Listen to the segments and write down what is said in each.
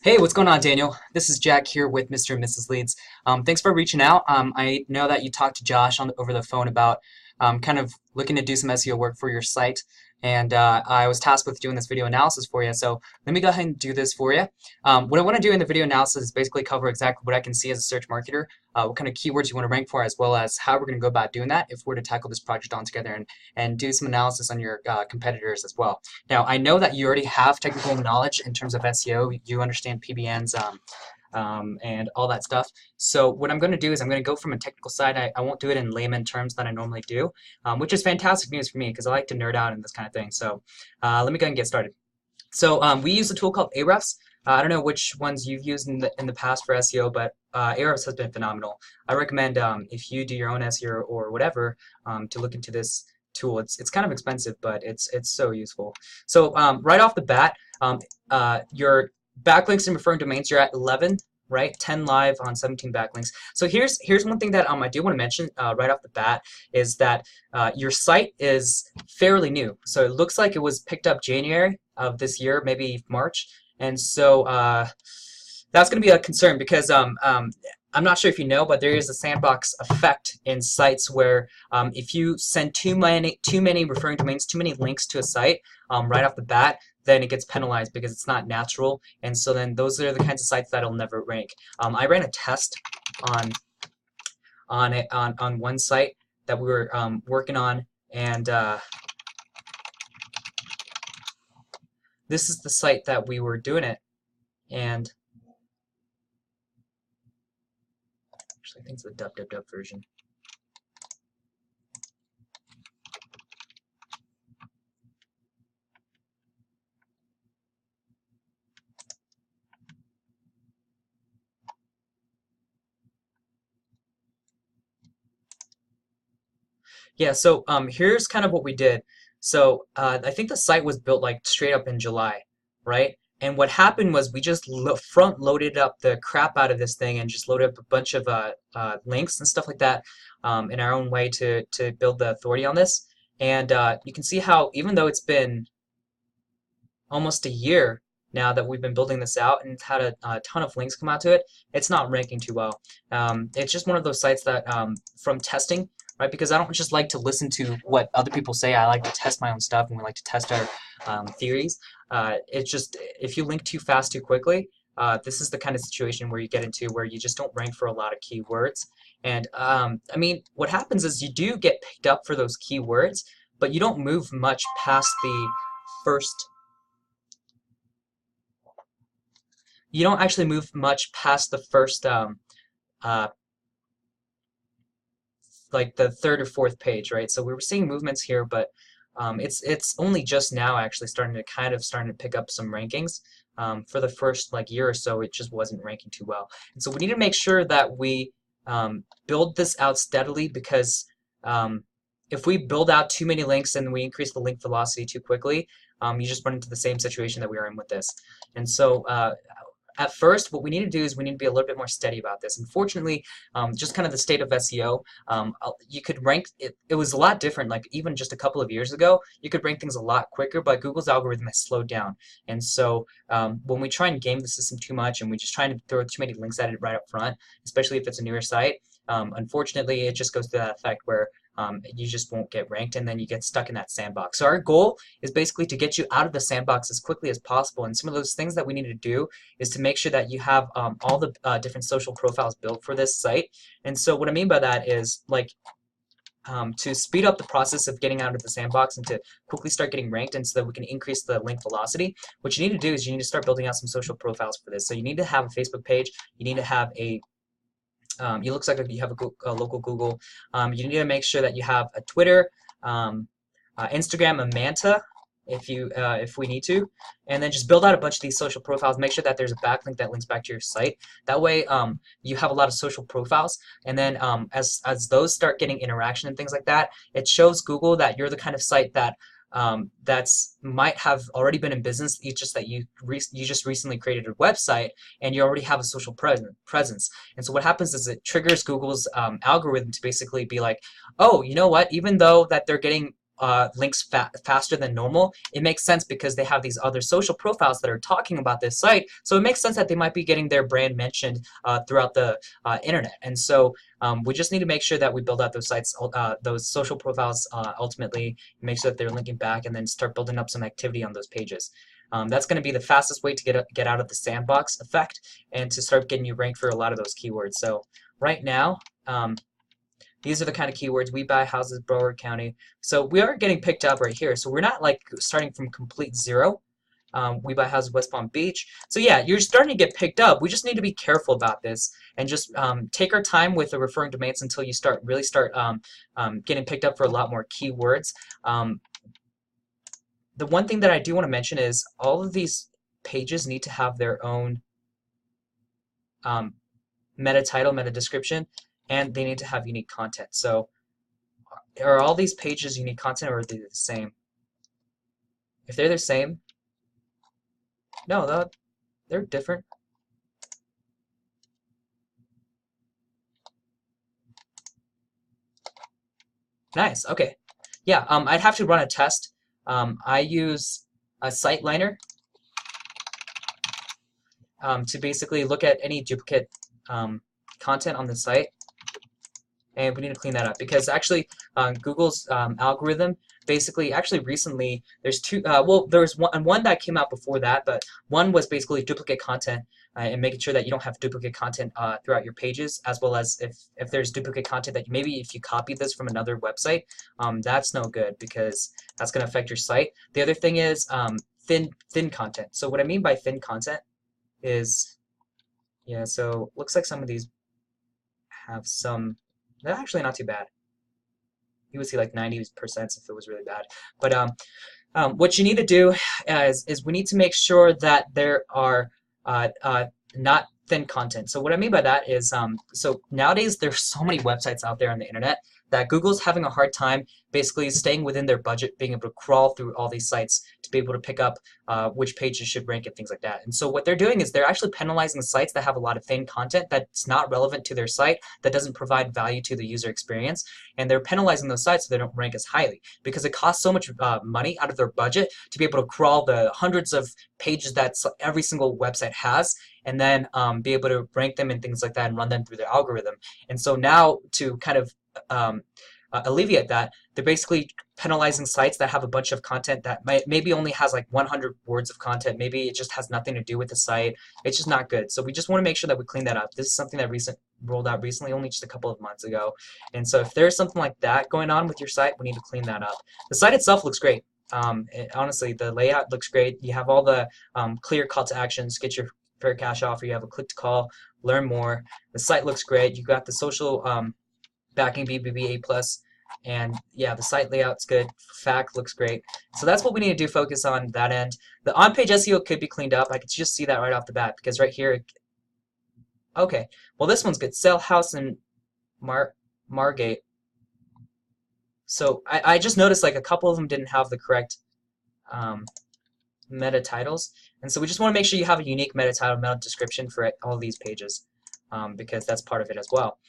Hey, what's going on, Daniel? This is Jack here with Mr. and Mrs. Leeds. Thanks for reaching out. I know that you talked to Josh over the phone about kind of looking to do some SEO work for your site, and I was tasked with doing this video analysis for you. So let me go ahead and do this for you. What I want to do in the video analysis is basically cover exactly what I can see as a search marketer, what kind of keywords you want to rank for, as well as how we're going to go about doing that if we're to tackle this project on together and do some analysis on your competitors as well. Now, I know that you already have technical knowledge in terms of SEO. You understand PBNs and all that stuff. So what I'm going to do is I'm going to go from a technical side. I won't do it in layman terms that I normally do, which is fantastic news for me because I like to nerd out in this kind of thing. So let me go and get started. So we use a tool called Ahrefs. I don't know which ones you've used in the past for SEO, but Ahrefs has been phenomenal. I recommend if you do your own SEO or whatever to look into this tool. It's kind of expensive, but it's so useful. So right off the bat, your backlinks and referring domains, you're at 11, right? 10 live on 17 backlinks. So here's one thing that I do want to mention right off the bat is that your site is fairly new. So it looks like it was picked up January of this year, maybe March, and so that's going to be a concern because I'm not sure if you know, but there is a sandbox effect in sites where if you send too many referring domains, too many links to a site right off the bat, then it gets penalized because it's not natural. And so then those are the kinds of sites that'll never rank. I ran a test on one site that we were working on, and this is the site that we were doing it, and actually I think it's the dub version. Yeah, so here's kind of what we did. So I think the site was built like straight up in July, right? And what happened was we just front loaded up the crap out of this thing and just loaded up a bunch of links and stuff like that in our own way to build the authority on this. And you can see how even though it's been almost a year now that we've been building this out and it's had a ton of links come out to it, it's not ranking too well. It's just one of those sites that from testing, right? Because I don't just like to listen to what other people say. I like to test my own stuff, and we like to test our theories. It's just if you link too fast too quickly, this is the kind of situation where you get into where you just don't rank for a lot of keywords. And I mean, what happens is you do get picked up for those keywords, but you don't move much past the first. You don't actually move much past the first like the third or fourth page, right? So we were seeing movements here, but it's only just now actually starting to pick up some rankings. For the first like year or so, it just wasn't ranking too well, and so we need to make sure that we build this out steadily because if we build out too many links and we increase the link velocity too quickly, you just run into the same situation that we are in with this. And so at first, what we need to do is we need to be a little bit more steady about this. Unfortunately, just kind of the state of SEO, you could rank it. It was a lot different. Like even just a couple of years ago, you could rank things a lot quicker, but Google's algorithm has slowed down. And so when we try and game the system too much, and we just try to throw too many links at it right up front, especially if it's a newer site, unfortunately, it just goes to that effect where you just won't get ranked, and then you get stuck in that sandbox. So our goal is basically to get you out of the sandbox as quickly as possible. And some of those things that we need to do is to make sure that you have all the different social profiles built for this site. And so what I mean by that is like to speed up the process of getting out of the sandbox and to quickly start getting ranked, and so that we can increase the link velocity, what you need to do is you need to start building out some social profiles for this. So you need to have a Facebook page. You need to have a it looks like you have a local Google. You need to make sure that you have a Twitter, Instagram, a Manta, if we need to, and then just build out a bunch of these social profiles. Make sure that there's a backlink that links back to your site. That way, you have a lot of social profiles, and then as those start getting interaction and things like that, it shows Google that you're the kind of site that might have already been in business. It's just that you just recently created a website and you already have a social presence. And so what happens is it triggers Google's algorithm to basically be like, oh, you know what? Even though that they're getting links faster than normal, it makes sense because they have these other social profiles that are talking about this site. So it makes sense that they might be getting their brand mentioned throughout the internet. And so we just need to make sure that we build out those sites, those social profiles ultimately, make sure that they're linking back, and then start building up some activity on those pages. That's going to be the fastest way to get out of the sandbox effect and to start getting you ranked for a lot of those keywords. So right now, these are the kind of keywords: we buy houses, Broward County. So we are getting picked up right here. So we're not like starting from complete zero. We buy houses West Palm Beach. So yeah, you're starting to get picked up. We just need to be careful about this and just take our time with the referring domains until you really start getting picked up for a lot more keywords. The one thing that I do want to mention is all of these pages need to have their own meta title, meta description, and they need to have unique content. So are all these pages unique content, or are they the same? If they're the same, no, they're different. Nice, okay. Yeah, I'd have to run a test. I use a site liner to basically look at any duplicate content on the site, and we need to clean that up because actually Google's algorithm basically recently there's two well, there's one that came out before that, but one was basically duplicate content and making sure that you don't have duplicate content throughout your pages, as well as if there's duplicate content that maybe if you copy this from another website, that's no good because that's going to affect your site. The other thing is thin content. So what I mean by thin content is, yeah, so looks like some of these have some, they're actually not too bad. You would see like 90% if it was really bad. But what you need to do is we need to make sure that there are not thin content. So what I mean by that is, so nowadays there's so many websites out there on the internet that Google's having a hard time basically staying within their budget, being able to crawl through all these sites to be able to pick up which pages should rank and things like that. And so what they're doing is they're actually penalizing sites that have a lot of thin content that's not relevant to their site, that doesn't provide value to the user experience, and they're penalizing those sites so they don't rank as highly because it costs so much money out of their budget to be able to crawl the hundreds of pages that every single website has, and then be able to rank them and things like that and run them through their algorithm. And so now to kind of alleviate that, they're basically penalizing sites that have a bunch of content that maybe only has like 100 words of content. Maybe it just has nothing to do with the site. It's just not good. So we just want to make sure that we clean that up. This is something that rolled out recently, only just a couple of months ago. And so if there's something like that going on with your site, we need to clean that up. The site itself looks great. Honestly, the layout looks great. You have all the clear call to actions, get your fair cash offer. You have a click to call, learn more. The site looks great. You got the social backing BBB A+, and yeah, the site layout's good. FAQ looks great. So that's what we need to do, focus on that end. The on-page SEO could be cleaned up. I could just see that right off the bat because right here, okay, well this one's good. Sell house in Margate. So I just noticed like a couple of them didn't have the correct meta titles, and so we just want to make sure you have a unique meta title, meta description for all these pages because that's part of it as well.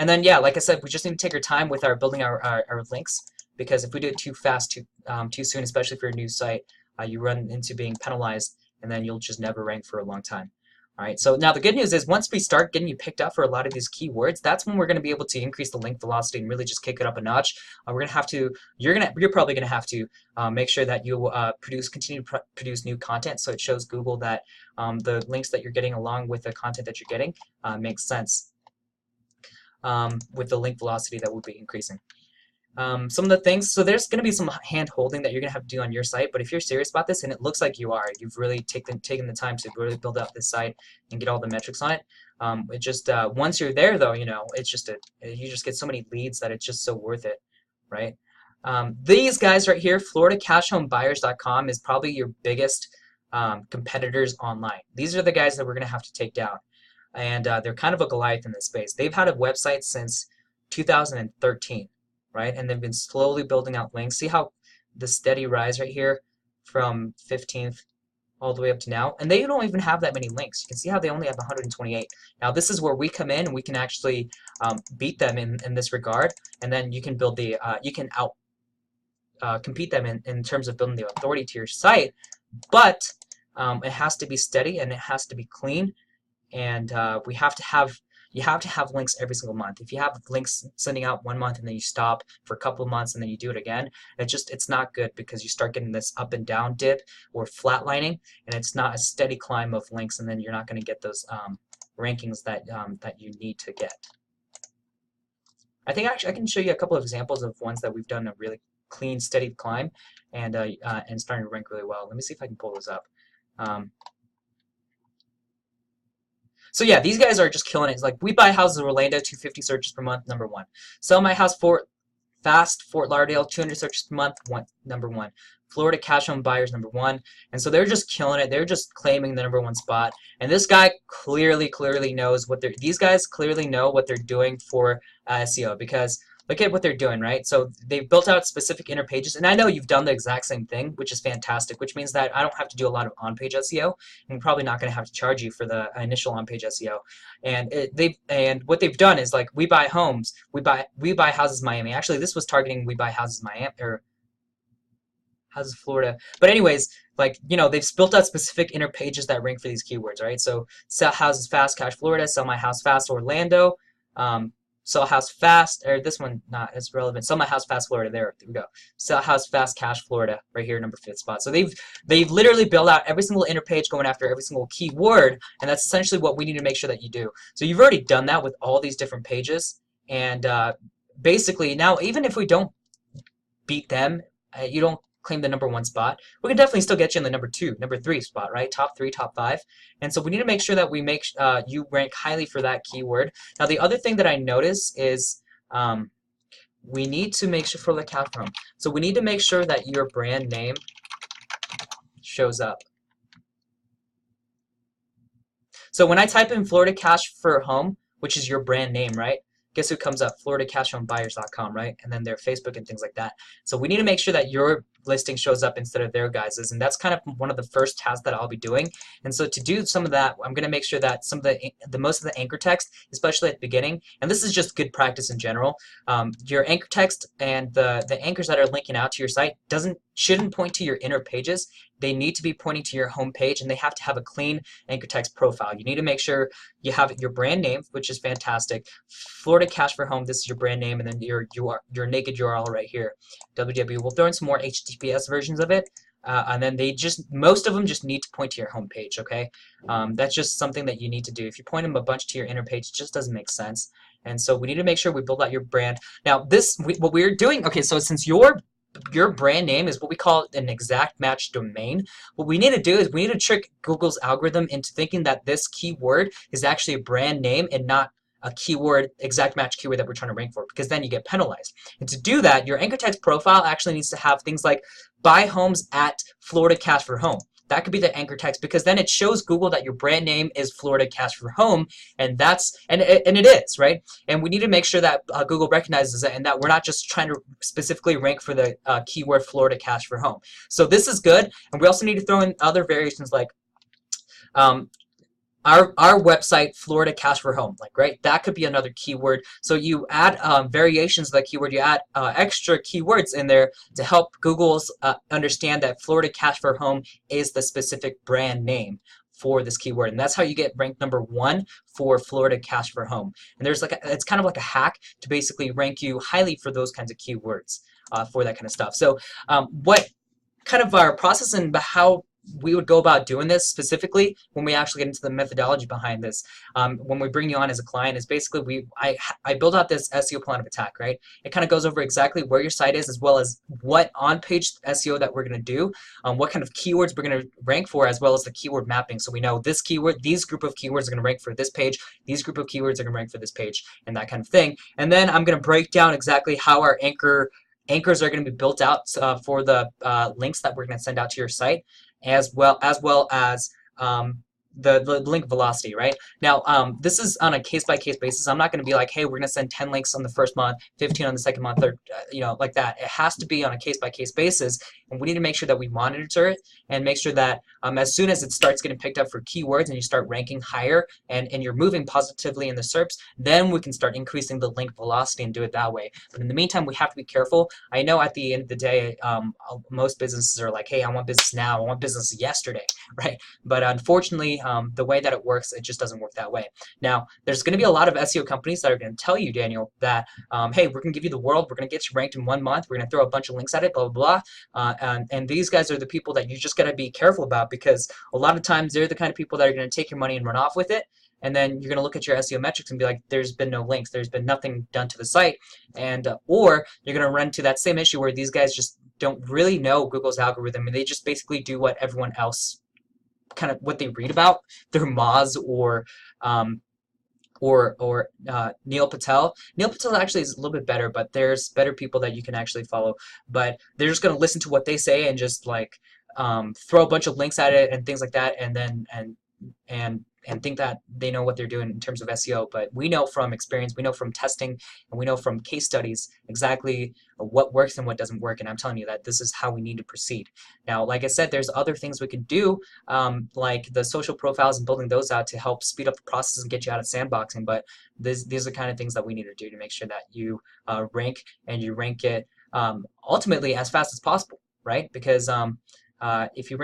And then, yeah, like I said, we just need to take our time with building our links, because if we do it too fast, too soon, especially for a new site, you run into being penalized, and then you'll just never rank for a long time. All right. So now the good news is once we start getting you picked up for a lot of these keywords, that's when we're going to be able to increase the link velocity and really just kick it up a notch. We're going to have to. You're probably going to have to make sure that you continue to produce new content, so it shows Google that the links that you're getting along with the content that you're getting makes sense. With the link velocity that will be increasing. Some of the things, so there's going to be some hand holding that you're going to have to do on your site, but if you're serious about this, and it looks like you've really taken the time to really build out this site and get all the metrics on it. It just once you're there though, it's just you just get so many leads that it's just so worth it, right? These guys right here, FloridaCashHomeBuyers.com, is probably your biggest competitors online. These are the guys that we're going to have to take down. And they're kind of a Goliath in this space. They've had a website since 2013, right? And they've been slowly building out links. See how the steady rise right here from 15th all the way up to now, and they don't even have that many links. You can see how they only have 128. Now this is where we come in and we can actually beat them in this regard, and then you can build the you can out compete them in terms of building the authority to your site, but it has to be steady and it has to be clean, and we have to have you have to have links every single month. If you have links sending out 1 month and then you stop for a couple of months and then you do it again, it's not good because you start getting this up and down dip or flatlining, and it's not a steady climb of links, and then you're not going to get those rankings that you need to get. I think actually I can show you a couple of examples of ones that we've done a really clean, steady climb and starting to rank really well. Let me see if I can pull those up. So yeah, these guys are just killing it. It's like we buy houses in Orlando, 250 searches per month, #1. Sell my house Fort Lauderdale, 200 searches per month, #1. Florida cash home buyers, #1. And so they're just killing it. They're just claiming the #1 spot. And this guy clearly knows what these guys clearly know what they're doing for SEO, because look at what they're doing, right? So they've built out specific inner pages, and I know you've done the exact same thing, which is fantastic, which means that I don't have to do a lot of on-page SEO, and I'm probably not going to have to charge you for the initial on-page SEO. And what they've done is like we buy homes, we buy houses Miami. Actually, this was targeting we buy houses Miami or houses Florida. But anyways, like, you know, they've built out specific inner pages that rank for these keywords, right? So sell houses fast cash Florida, sell my house fast Orlando. Sell house fast, or this one not as relevant. Sell my house fast Florida. There we go. Sell house fast cash Florida right here, #5 spot. So they've literally built out every single inner page going after every single keyword, and that's essentially what we need to make sure that you do. So you've already done that with all these different pages, and basically now even if we don't beat them, you don't claim the #1 spot, we can definitely still get you in the #2, #3 spot, right? Top 3, top 5. And so we need to make sure that we make you rank highly for that keyword. Now the other thing that I notice is we need to make sure for the cash home. So we need to make sure that your brand name shows up. So when I type in Florida Cash for Home, which is your brand name, right? Guess who comes up? FloridaCashHomeBuyers.com, right? And then their Facebook and things like that. So we need to make sure that your listing shows up instead of their guys's, and that's kind of one of the first tasks that I'll be doing. And so to do some of that, I'm going to make sure that some of the most of the anchor text, especially at the beginning, and this is just good practice in general, your anchor text and the anchors that are linking out to your site shouldn't point to your inner pages. They need to be pointing to your home page, and they have to have a clean anchor text profile. You need to make sure you have your brand name, which is fantastic. Florida Cash for Home, this is your brand name, and then your naked URL right here. www. We'll throw in some more HTTPS versions of it, and then most of them just need to point to your home page. Okay, that's just something that you need to do. If you point them a bunch to your inner page, it just doesn't make sense. And so we need to make sure we build out your brand. Now what we're doing, okay, so since your brand name is what we call an exact match domain, what we need to do is we need to trick Google's algorithm into thinking that this keyword is actually a brand name and not a keyword, exact match keyword that we're trying to rank for, because then you get penalized. And to do that, your anchor text profile actually needs to have things like buy homes at Florida Cash for Home. That could be the anchor text, because then it shows Google that your brand name is Florida Cash for Home, and it is, right? And we need to make sure that Google recognizes it, and that we're not just trying to specifically rank for the keyword Florida Cash for Home. So this is good, and we also need to throw in other variations like our website, Florida Cash for Home, like, right? That could be another keyword. So you add variations of that keyword. You add extra keywords in there to help Google's understand that Florida Cash for Home is the specific brand name for this keyword, and that's how you get ranked #1 for Florida Cash for Home. And it's kind of like a hack to basically rank you highly for those kinds of keywords for that kind of stuff. So what kind of our process and how we would go about doing this specifically when we actually get into the methodology behind this, when we bring you on as a client, is basically I build out this SEO plan of attack, right? It kind of goes over exactly where your site is, as well as what on-page SEO that we're going to do, what kind of keywords we're going to rank for, as well as the keyword mapping. So we know this keyword, these group of keywords are going to rank for this page, these group of keywords are going to rank for this page, and that kind of thing. And then I'm going to break down exactly how our anchors are going to be built out for the links that we're going to send out to your site, as well as the link velocity, right? Now, this is on a case-by-case basis. I'm not going to be like, hey, we're going to send 10 links on the first month, 15 on the second month, or like that. It has to be on a case-by-case basis, and we need to make sure that we monitor it and make sure that as soon as it starts getting picked up for keywords and you start ranking higher and you're moving positively in the SERPs, then we can start increasing the link velocity and do it that way. But in the meantime, we have to be careful. I know at the end of the day, most businesses are like, hey, I want business now. I want business yesterday, right? But unfortunately, the way that it works, it just doesn't work that way. Now, there's going to be a lot of SEO companies that are going to tell you, Daniel, that, hey, we're going to give you the world. We're going to get you ranked in 1 month. We're going to throw a bunch of links at it, blah, blah, blah. And these guys are the people that you just got to be careful about, because a lot of times they're the kind of people that are going to take your money and run off with it. And then you're going to look at your SEO metrics and be like, there's been no links. There's been nothing done to the site. And or you're going to run into that same issue where these guys just don't really know Google's algorithm, and they just basically do what everyone else kind of what they read about. They're Moz or Neil Patel. Neil Patel actually is a little bit better, but there's better people that you can actually follow. But they're just going to listen to what they say and just like throw a bunch of links at it and things like that, and then and think that they know what they're doing in terms of SEO. But we know from experience, we know from testing, and we know from case studies exactly what works and what doesn't work. And I'm telling you that this is how we need to proceed. Now, like I said, there's other things we can do, like the social profiles and building those out to help speed up the process and get you out of sandboxing. But these are the kind of things that we need to do to make sure that you rank, and you rank it ultimately as fast as possible, right? Because if you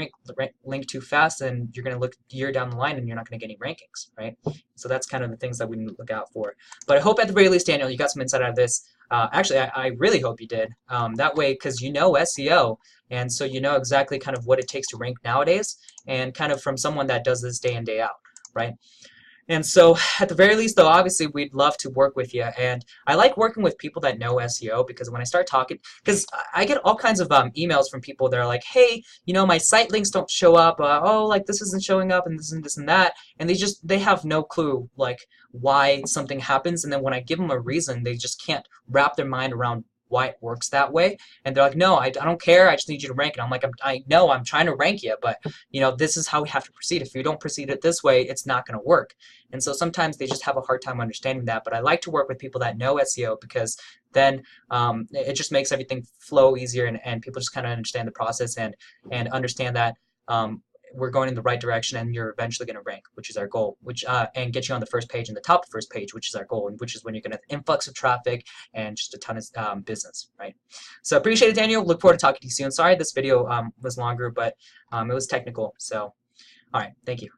link too fast, then you're going to look a year down the line and you're not going to get any rankings, right? So that's kind of the things that we need to look out for. But I hope at the very least, Daniel, you got some insight out of this. Actually, I really hope you did. That way, because you know SEO, and so you know exactly kind of what it takes to rank nowadays, and kind of from someone that does this day in, day out, right? And so at the very least, though, obviously, we'd love to work with you. And I like working with people that know SEO, because when I start talking, because I get all kinds of emails from people that are like, hey, my site links don't show up. Oh, like this isn't showing up, and this and this and that. And they have no clue like why something happens. And then when I give them a reason, they just can't wrap their mind around why it works that way. And they're like, no, I don't care. I just need you to rank it. I'm like, I know I'm trying to rank you, but this is how we have to proceed. If you don't proceed it this way, it's not going to work. And so sometimes they just have a hard time understanding that. But I like to work with people that know SEO, because then it just makes everything flow easier, and people just kind of understand the process and understand that we're going in the right direction, and you're eventually going to rank, which is our goal, and get you on the first page and the top of the first page, which is our goal, and which is when you're going to have influx of traffic and just a ton of business, right? So appreciate it, Daniel. Look forward to talking to you soon. Sorry this video was longer, but it was technical. So all right, thank you.